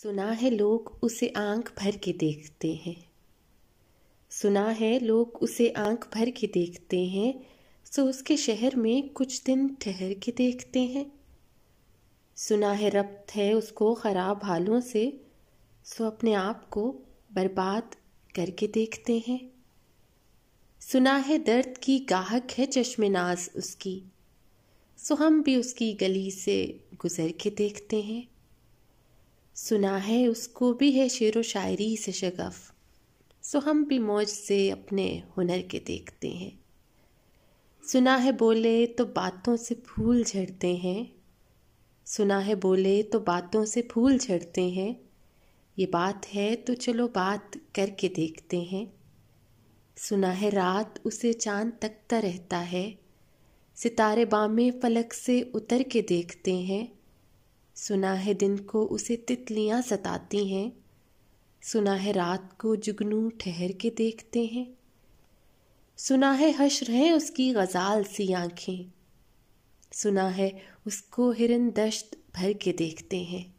सुना है लोग उसे आंख भर के देखते हैं। सुना है लोग उसे आंख भर के देखते हैं, सो उसके शहर में कुछ दिन ठहर के देखते हैं। सुना है रब्त है उसको खराब हालों से, सो अपने आप को बर्बाद करके देखते हैं। सुना है दर्द की गाहक है चश्मे नाज उसकी, सो हम भी उसकी गली से गुजर के देखते हैं। सुना है उसको भी है शेरो शायरी से शगफ, सो हम भी मौज से अपने हुनर के देखते हैं। सुना है बोले तो बातों से फूल झड़ते हैं। सुना है बोले तो बातों से फूल झड़ते हैं, ये बात है तो चलो बात करके देखते हैं। सुना है रात उसे चांद तकता रहता है, सितारे बामे फलक से उतर के देखते हैं। सुना है दिन को उसे तितलियां सताती हैं, सुना है रात को जुगनू ठहर के देखते हैं। सुना है हश्र है उसकी गजाल सी आंखें, सुना है उसको हिरन दश्त भर के देखते हैं।